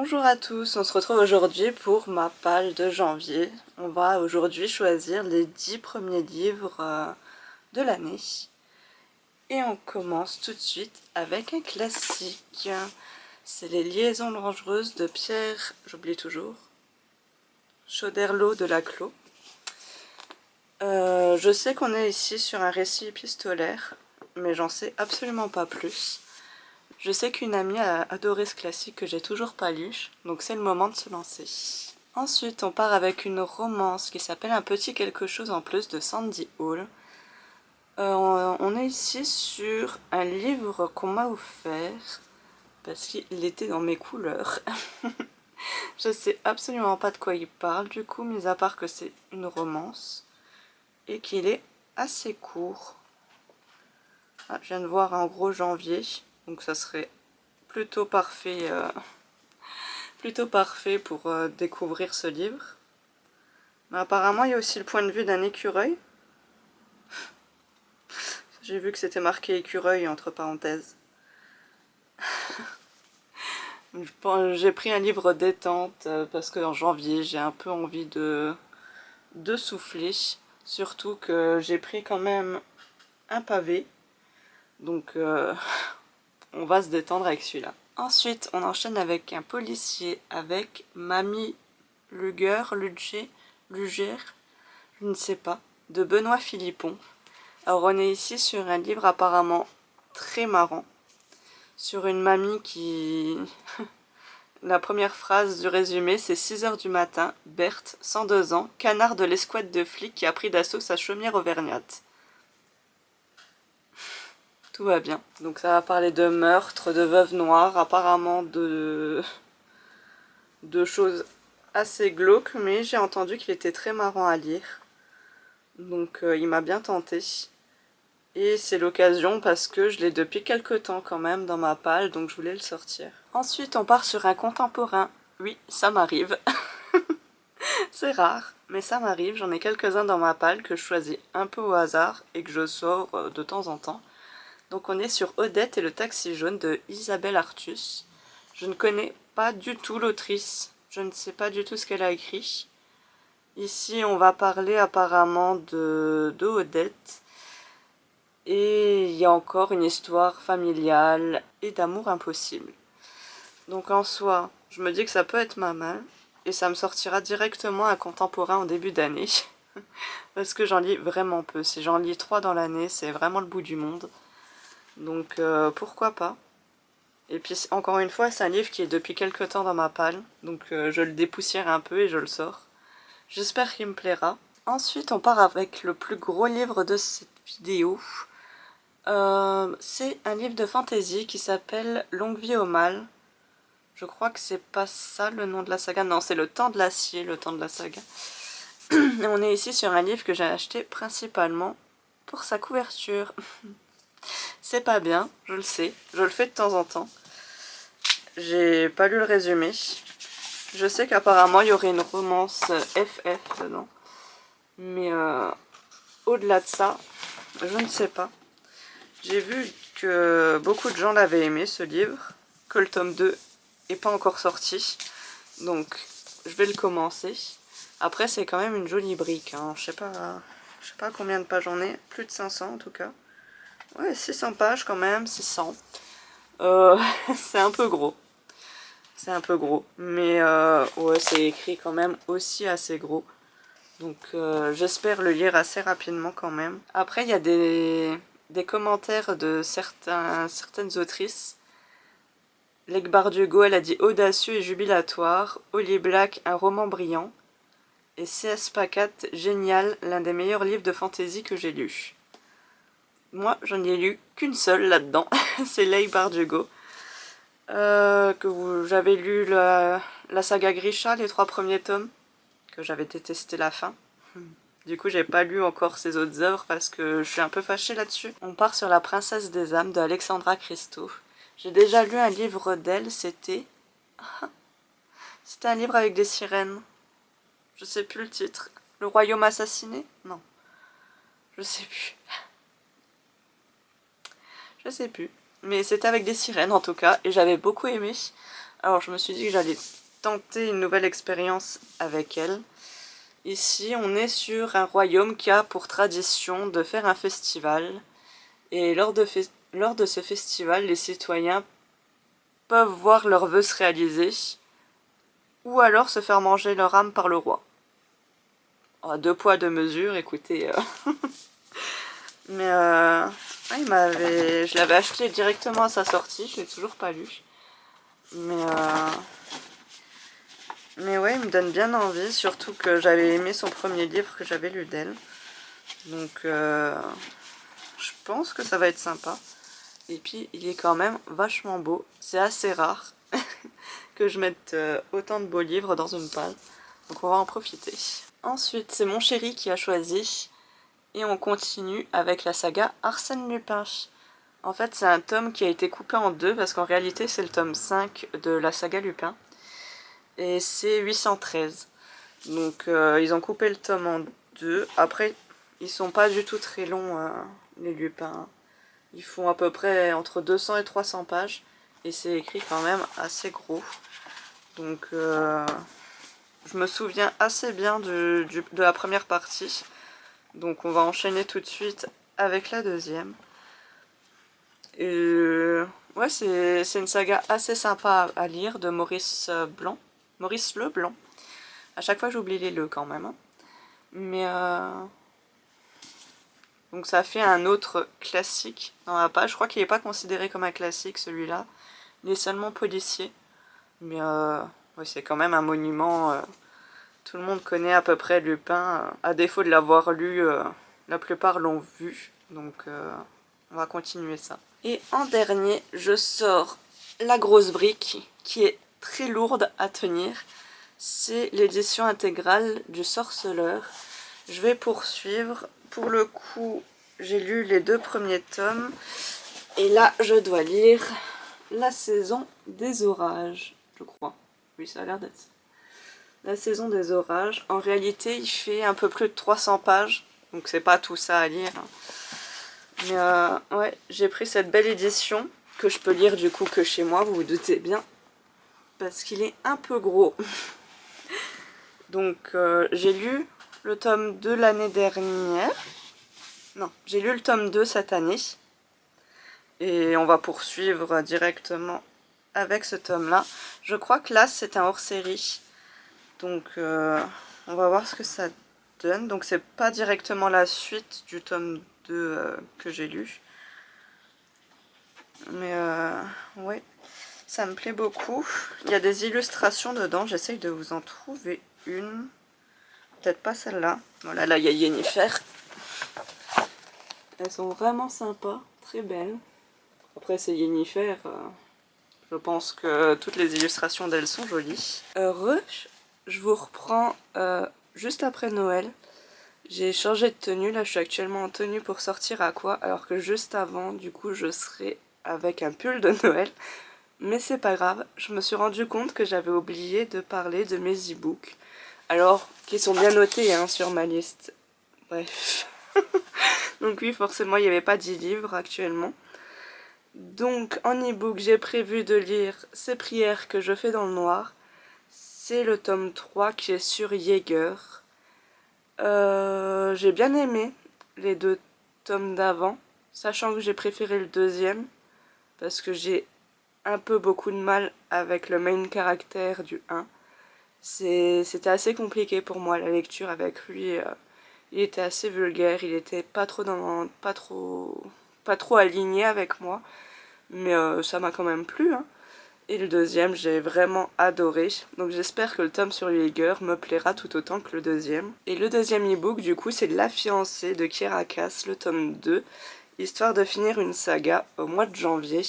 Bonjour à tous, on se retrouve aujourd'hui pour ma palle de janvier. On va aujourd'hui choisir les 10 premiers livres de l'année. Et on commence tout de suite avec un classique. C'est Les Liaisons dangereuses de Pierre, j'oublie toujours, Choderlos de Laclos. Je sais qu'on est ici sur un récit épistolaire, mais j'en sais absolument pas plus. Je sais qu'une amie a adoré ce classique que j'ai toujours pas lu, donc c'est le moment de se lancer. Ensuite, on part avec une romance qui s'appelle Un petit quelque chose en plus de Sandy Hall. On est ici sur un livre qu'on m'a offert parce qu'il était dans mes couleurs. Je sais absolument pas de quoi il parle du coup, mis à part que c'est une romance et qu'il est assez court. Ah, je viens de voir un gros janvier, donc ça serait plutôt parfait pour découvrir ce livre. Mais apparemment, il y a aussi le point de vue d'un écureuil. J'ai vu que c'était marqué écureuil entre parenthèses. J'ai pris un livre détente parce qu'en janvier, j'ai un peu envie de souffler. Surtout que j'ai pris quand même un pavé. Donc, on va se détendre avec celui-là. Ensuite, on enchaîne avec un policier avec Mamie Luger, je ne sais pas, de Benoît Philippon. Alors on est ici sur un livre apparemment très marrant, sur une mamie qui... La première phrase du résumé, c'est 6h du matin, Berthe, 102 ans, canard de l'escouade de flics qui a pris d'assaut sa chaumière auvergnate. Tout va bien. Donc ça va parler de meurtre, de veuve noire, apparemment de choses assez glauques, mais j'ai entendu qu'il était très marrant à lire. Donc il m'a bien tenté. Et c'est l'occasion parce que je l'ai depuis quelques temps quand même dans ma palle, donc je voulais le sortir. Ensuite on part sur un contemporain. Oui, ça m'arrive. C'est rare, mais ça m'arrive. J'en ai quelques-uns dans ma palle que je choisis un peu au hasard et que je sors de temps en temps. Donc on est sur Odette et le taxi jaune de Isabelle Artus. Je ne connais pas du tout l'autrice. Je ne sais pas du tout ce qu'elle a écrit. Ici on va parler apparemment de Odette. Et il y a encore une histoire familiale et d'amour impossible. Donc en soi, je me dis que ça peut être pas mal. Et ça me sortira directement un contemporain en début d'année. Parce que j'en lis vraiment peu. Si j'en lis 3 dans l'année, c'est vraiment le bout du monde. Donc pourquoi pas. Et puis encore une fois, c'est un livre qui est depuis quelques temps dans ma palle. Donc je le dépoussière un peu et je le sors. J'espère qu'il me plaira. Ensuite, on part avec le plus gros livre de cette vidéo. C'est un livre de fantasy qui s'appelle Longue vie au mal. Je crois que c'est pas ça le nom de la saga. Non, c'est Le Temps de l'acier, le temps de la saga. Et on est ici sur un livre que j'ai acheté principalement pour sa couverture. C'est pas bien, je le sais. Je le fais de temps en temps. J'ai pas lu le résumé. Je sais qu'apparemment il y aurait une romance FF dedans. Mais au-delà de ça, je ne sais pas. J'ai vu que beaucoup de gens l'avaient aimé ce livre, que le tome 2 n'est pas encore sorti, donc je vais le commencer. Après c'est quand même une jolie brique, hein. Je sais pas combien de pages j'en ai, plus de 500 en tout cas. Ouais, 600 pages quand même, 600. C'est un peu gros. C'est un peu gros, mais ouais, c'est écrit quand même aussi assez gros. Donc j'espère le lire assez rapidement quand même. Après il y a des commentaires de certaines autrices. Legge Bardugo, elle a dit audacieux et jubilatoire. Holly Black, un roman brillant. Et C.S. Pacat, génial, l'un des meilleurs livres de fantasy que j'ai lu. Moi, j'en ai lu qu'une seule là-dedans. C'est Legge Bardugo. J'avais lu la saga Grisha, les 3 premiers tomes. Que j'avais détesté la fin. Du coup, j'ai pas lu encore ses autres œuvres parce que je suis un peu fâchée là-dessus. On part sur La Princesse des âmes de Alexandra Christou. J'ai déjà lu un livre d'elle, c'était un livre avec des sirènes. Je sais plus le titre. Le Royaume assassiné? Non. Je sais plus. Je sais plus. Mais c'était avec des sirènes en tout cas, et j'avais beaucoup aimé. Alors je me suis dit que j'allais tenter une nouvelle expérience avec elle. Ici on est sur un royaume qui a pour tradition de faire un festival. Et lors de ce festival, les citoyens peuvent voir leurs vœux se réaliser, ou alors se faire manger leur âme par le roi. Oh, deux poids, deux mesures, écoutez. Mais je l'avais acheté directement à sa sortie, je l'ai toujours pas lu. Mais ouais, il me donne bien envie, surtout que j'avais aimé son premier livre que j'avais lu d'elle. Donc je pense que ça va être sympa. Et puis il est quand même vachement beau. C'est assez rare que je mette autant de beaux livres dans une palle. Donc on va en profiter. Ensuite, c'est mon chéri qui a choisi. Et on continue avec la saga Arsène Lupin. En fait, c'est un tome qui a été coupé en deux, parce qu'en réalité, c'est le tome 5 de la saga Lupin. Et c'est 813. Donc, ils ont coupé le tome en deux. Après, ils sont pas du tout très longs, les Lupins. Ils font à peu près entre 200 et 300 pages. Et c'est écrit quand même assez gros. Donc, je me souviens assez bien de la première partie. Donc on va enchaîner tout de suite avec la deuxième. Et ouais, c'est une saga assez sympa à lire de Maurice Blanc. Maurice Leblanc. À chaque fois j'oublie les le quand même. Hein. Mais donc ça fait un autre classique dans la page. Je crois qu'il n'est pas considéré comme un classique celui-là. Il est seulement policier. Mais ouais, c'est quand même un monument. Tout le monde connaît à peu près Lupin. À défaut de l'avoir lu, la plupart l'ont vu. Donc on va continuer ça. Et en dernier, je sors la grosse brique qui est très lourde à tenir. C'est l'édition intégrale du Sorceleur. Je vais poursuivre. Pour le coup, j'ai lu les 2 premiers tomes. Et là, je dois lire la saison des orages, je crois. Oui, ça a l'air d'être ça. La saison des orages. En réalité, il fait un peu plus de 300 pages. Donc c'est pas tout ça à lire. Mais ouais, j'ai pris cette belle édition. Que je peux lire du coup que chez moi, vous vous doutez bien. Parce qu'il est un peu gros. Donc j'ai lu le tome 2 l'année dernière. Non, j'ai lu le tome 2 cette année. Et on va poursuivre directement avec ce tome-là. Je crois que là, c'est un hors-série. Donc on va voir ce que ça donne. Donc c'est pas directement la suite du tome 2 que j'ai lu. Mais ouais, ça me plaît beaucoup. Il y a des illustrations dedans. J'essaye de vous en trouver une. Peut-être pas celle-là. Voilà, là il y a Yennefer. Elles sont vraiment sympas, très belles. Après c'est Yennefer. Je pense que toutes les illustrations d'elles sont jolies. Heureux, je vous reprends juste après Noël. J'ai changé de tenue, là je suis actuellement en tenue pour sortir à quoi, alors que juste avant, du coup, je serai avec un pull de Noël. Mais c'est pas grave, je me suis rendu compte que j'avais oublié de parler de mes e-books. Alors, qui sont bien notés hein, sur ma liste. Bref. Donc oui, forcément, il n'y avait pas d'10 livres actuellement. Donc, en e-book, j'ai prévu de lire Ces prières que je fais dans le noir. C'est le tome 3 qui est sur Jaeger. J'ai bien aimé les 2 tomes d'avant, sachant que j'ai préféré le deuxième, parce que j'ai un peu beaucoup de mal avec le main caractère du 1. C'était assez compliqué pour moi la lecture avec lui. Il était assez vulgaire, il était pas trop aligné avec moi, mais ça m'a quand même plu. Hein. Et le deuxième, j'ai vraiment adoré. Donc j'espère que le tome sur Jaeger me plaira tout autant que le deuxième. Et le deuxième e-book, du coup, c'est La fiancée de Kiera Cass, le tome 2. Histoire de finir une saga au mois de janvier.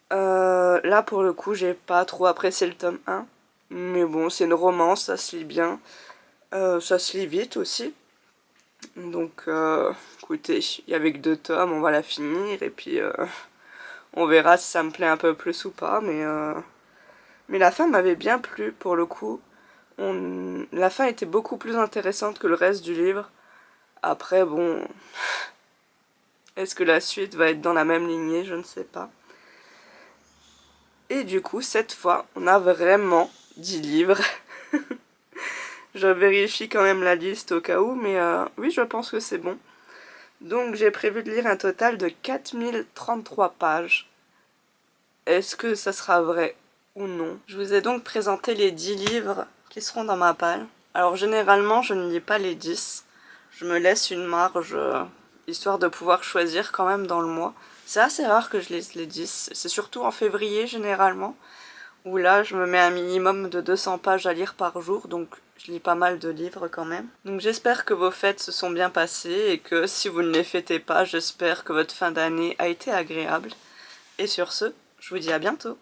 Là, pour le coup, j'ai pas trop apprécié le tome 1. Mais bon, c'est une romance, ça se lit bien. Ça se lit vite aussi. Donc, écoutez, il y avait que 2 tomes, on va la finir. Et puis... on verra si ça me plaît un peu plus ou pas, mais la fin m'avait bien plu pour le coup. La fin était beaucoup plus intéressante que le reste du livre. Après, bon... Est-ce que la suite va être dans la même lignée? Je ne sais pas. Et du coup, cette fois, on a vraiment 10 livres. Je vérifie quand même la liste au cas où, mais oui, je pense que c'est bon. Donc j'ai prévu de lire un total de 4033 pages. Est-ce que ça sera vrai ou non? Je vous ai donc présenté les 10 livres qui seront dans ma palle. Alors généralement, je ne lis pas les 10. Je me laisse une marge, histoire de pouvoir choisir quand même dans le mois. C'est assez rare que je lise les 10. C'est surtout en février généralement, où là je me mets un minimum de 200 pages à lire par jour, donc je lis pas mal de livres quand même. Donc j'espère que vos fêtes se sont bien passées et que si vous ne les fêtez pas, j'espère que votre fin d'année a été agréable. Et sur ce, je vous dis à bientôt.